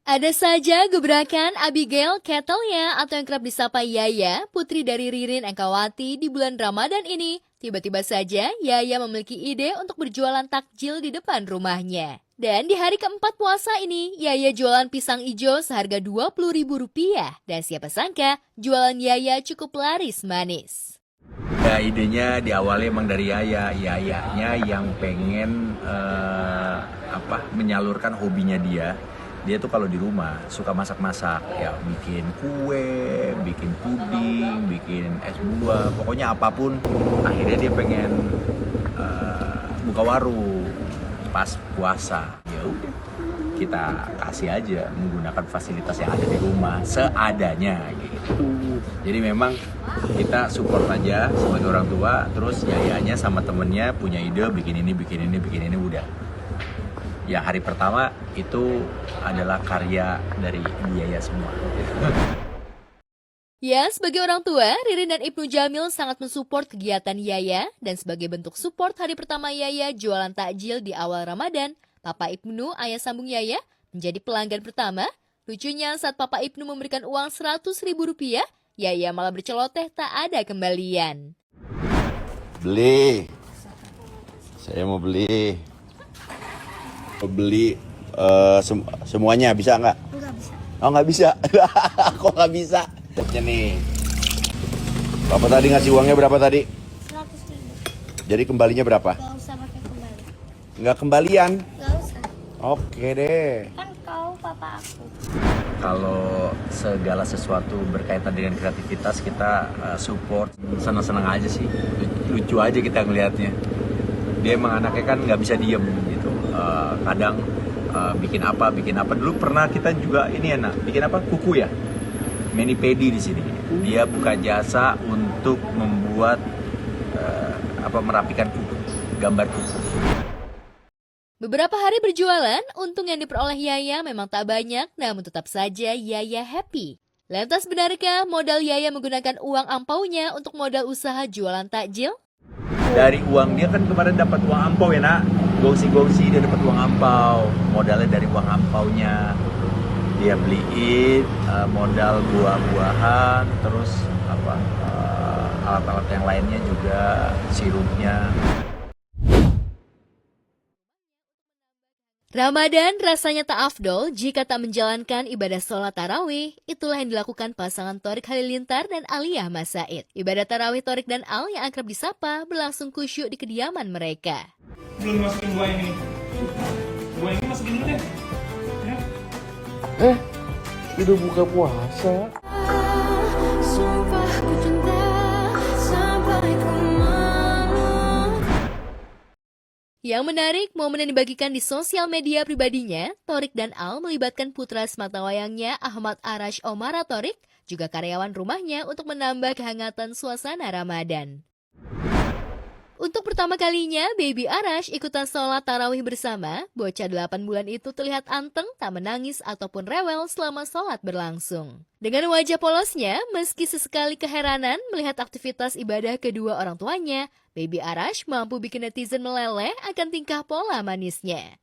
Ada saja gebrakan Abigail Ketelnya atau yang kerap disapa Yaya, putri dari Ririn Engkawati di bulan Ramadan ini. Tiba-tiba saja Yaya memiliki ide untuk berjualan takjil di depan rumahnya. Dan di hari keempat puasa ini, Yaya jualan pisang ijo seharga Rp20.000. Dan siapa sangka, jualan Yaya cukup laris manis. Ya, idenya diawali emang dari Yayanya yang pengen menyalurkan hobinya dia. Dia tuh kalau di rumah suka masak-masak, ya bikin kue, bikin puding, bikin es buah, pokoknya apapun. Akhirnya dia pengen buka warung pas puasa. Ya udah, kita kasih aja menggunakan fasilitas yang ada di rumah seadanya gitu. Jadi memang kita support aja sebagai orang tua, terus Yayanya sama temennya punya ide bikin ini udah. Ya hari pertama itu adalah karya dari Yaya semua. Ya, sebagai orang tua, Ririn dan Ibnu Jamil sangat mensupport kegiatan Yaya. Dan sebagai bentuk support hari pertama Yaya jualan takjil di awal Ramadan, Papa Ibnu, ayah sambung Yaya, menjadi pelanggan pertama. Lucunya saat Papa Ibnu memberikan uang Rp100.000, Yaya malah berceloteh tak ada kembalian. Beli. Saya mau beli. Beli semuanya bisa nggak? Nggak bisa. Oh nggak bisa. Kok nggak bisa? Nih. Bapak tadi ngasih uangnya berapa tadi? 100.000. Jadi kembalinya berapa? Nggak usah pakai kembali. Nggak kembalian? Nggak usah. Oke deh. Kan kau papa aku. Kalau segala sesuatu berkaitan dengan kreativitas kita support, senang-senang aja sih, lucu aja kita ngelihatnya. Dia emang anaknya kan nggak bisa diem gitu. Kadang bikin apa. Dulu pernah kita juga ini bikin apa? Kuku ya, mani-pedi di sini. Dia buka jasa untuk membuat merapikan kuku, gambar kuku. Beberapa hari berjualan, untung yang diperoleh Yaya memang tak banyak, namun tetap saja Yaya happy. Lantas benarkah modal Yaya menggunakan uang ampaunya untuk modal usaha jualan takjil? Dari uang dia kan kemarin dapat uang ampau ya nak, gongsi dia dapat uang ampau, modalnya dari uang ampaunya dia beliin modal buah-buahan, terus alat-alat yang lainnya juga, sirupnya. Ramadan rasanya tak afdol jika tak menjalankan ibadah sholat tarawih. Itulah yang dilakukan pasangan Thorik Halilintar dan Aliyah Masaid. Ibadah tarawih Thorik dan Al yang akrab disapa berlangsung khusyuk di kediaman mereka. Belum masukin buah ini. Buah ini masukin dulu deh. Ya. Udah buka puasa. Yang menarik, momen yang dibagikan di sosial media pribadinya, Thorik dan Al melibatkan putra sematawayangnya Ahmad Arash Omara Thorik, juga karyawan rumahnya untuk menambah kehangatan suasana Ramadan. Untuk pertama kalinya, Baby Arash ikutan sholat tarawih bersama. Bocah 8 bulan itu terlihat anteng, tak menangis ataupun rewel selama sholat berlangsung. Dengan wajah polosnya, meski sesekali keheranan melihat aktivitas ibadah kedua orang tuanya, Baby Arash mampu bikin netizen meleleh akan tingkah pola manisnya.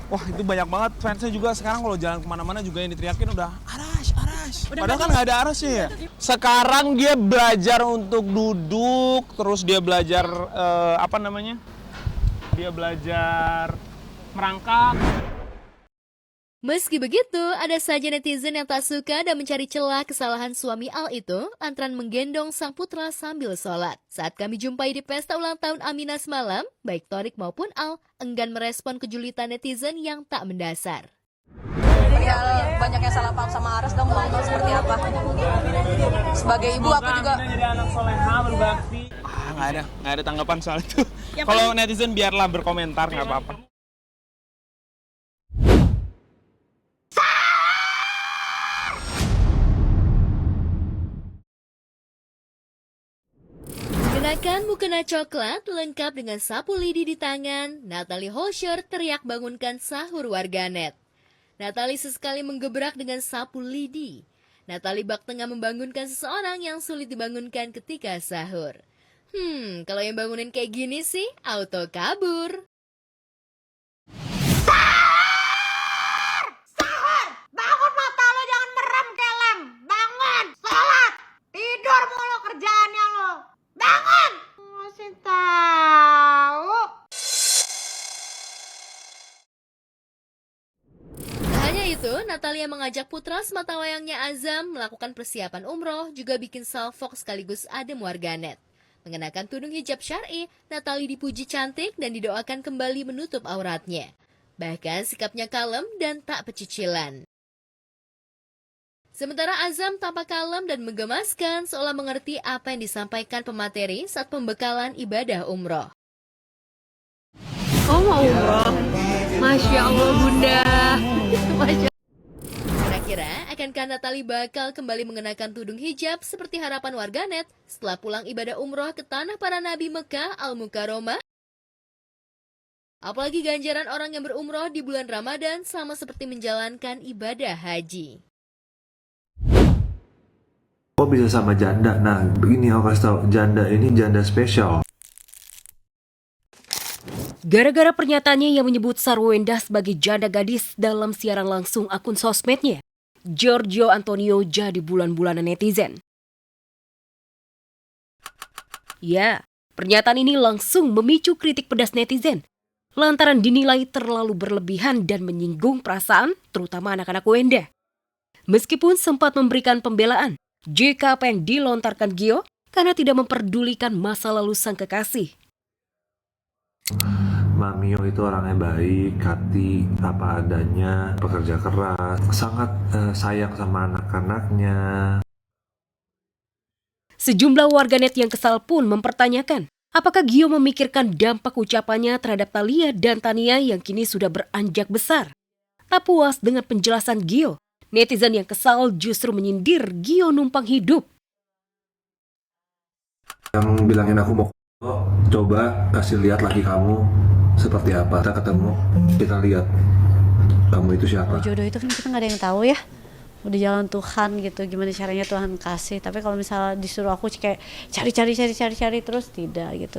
Wah itu banyak banget fansnya juga sekarang kalau jalan kemana-mana juga yang diteriakin udah Arash. Padahal kan nggak ada Arashnya ya. Sekarang dia belajar untuk duduk, terus dia belajar Dia belajar merangkak. Meski begitu, ada saja netizen yang tak suka dan mencari celah kesalahan suami Al itu antara menggendong sang putra sambil sholat. Saat kami jumpai di pesta ulang tahun Aminah semalam, baik Thorik maupun Al enggan merespon kejulitan netizen yang tak mendasar. Perihal banyaknya salah paham sama Aras dong, mau tahu seperti apa? Sebagai ibu aku juga. Jadi anak soleha berbakti. Nggak ada tanggapan soal itu. Kalau netizen biarlah berkomentar, nggak apa-apa. Kenakan mukena coklat lengkap dengan sapu lidi di tangan, Natalie Holscher teriak bangunkan sahur warganet. Natalie sesekali menggebrak dengan sapu lidi. Natalie bak tengah membangunkan seseorang yang sulit dibangunkan ketika sahur. Kalau yang bangunin kayak gini sih, auto kabur. Bangun mata lo, jangan merem kelem. Bangun, sholat. Tidur mulu kerjaannya lo. Bangun. Masih tahu. Tak hanya itu, Natalia mengajak putra sematawayangnya Azam melakukan persiapan umroh, juga bikin salfok sekaligus adem warganet. Mengenakan tudung hijab syar'i, Natalie dipuji cantik dan didoakan kembali menutup auratnya. Bahkan sikapnya kalem dan tak pecicilan. Sementara Azam tampak kalem dan menggemaskan seolah mengerti apa yang disampaikan pemateri saat pembekalan ibadah umroh. Oh, mau umroh? Masya Allah, Bunda. Masya Kira-kira akankah Natalie bakal kembali mengenakan tudung hijab seperti harapan warganet setelah pulang ibadah umroh ke tanah para nabi Mekah Al-Mukarramah? Apalagi ganjaran orang yang berumroh di bulan Ramadan sama seperti menjalankan ibadah haji. Kok bisa sama janda? Nah, begini aku kasih tau, janda ini janda spesial. Gara-gara pernyataannya yang menyebut Sarwenda sebagai janda gadis dalam siaran langsung akun sosmednya, Giorgio Antonio jadi bulan-bulanan netizen. Ya, pernyataan ini langsung memicu kritik pedas netizen, lantaran dinilai terlalu berlebihan dan menyinggung perasaan, terutama anak-anak Wenda. Meskipun sempat memberikan pembelaan, jika apa yang dilontarkan Gio karena tidak memperdulikan masa lalu sang kekasih. Mamio itu orangnya baik, hati, apa adanya, pekerja keras, sangat sayang sama anak-anaknya. Sejumlah warganet yang kesal pun mempertanyakan, apakah Gio memikirkan dampak ucapannya terhadap Thalia dan Tania yang kini sudah beranjak besar? Tak puas dengan penjelasan Gio, netizen yang kesal justru menyindir Gio numpang hidup. Yang bilangin aku mau coba kasih lihat lagi kamu seperti apa. Kita ketemu, kita lihat kamu itu siapa. Jodoh itu kan kita nggak ada yang tahu ya. Udah jalan Tuhan gitu, gimana caranya Tuhan kasih. Tapi kalau misalnya disuruh aku kayak cari terus tidak gitu.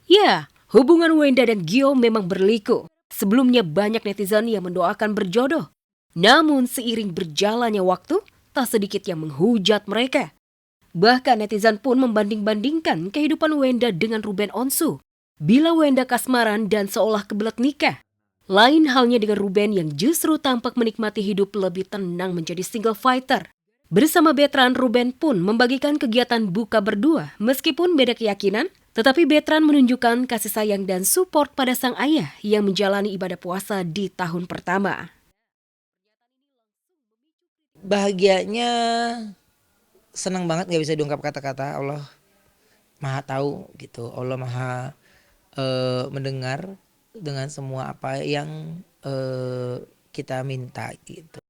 Ya, hubungan Wenda dan Gio memang berliku. Sebelumnya banyak netizen yang mendoakan berjodoh. Namun seiring berjalannya waktu, tak sedikit yang menghujat mereka. Bahkan netizen pun membanding-bandingkan kehidupan Wenda dengan Ruben Onsu. Bila Wenda kasmaran dan seolah kebelet nikah. Lain halnya dengan Ruben yang justru tampak menikmati hidup lebih tenang menjadi single fighter. Bersama Betran, Ruben pun membagikan kegiatan buka berdua. Meskipun beda keyakinan, tetapi Betran menunjukkan kasih sayang dan support pada sang ayah yang menjalani ibadah puasa di tahun pertama. Bahagianya senang banget, gak bisa diungkap kata-kata. Allah maha tahu gitu, Allah maha mendengar dengan semua apa yang kita minta gitu.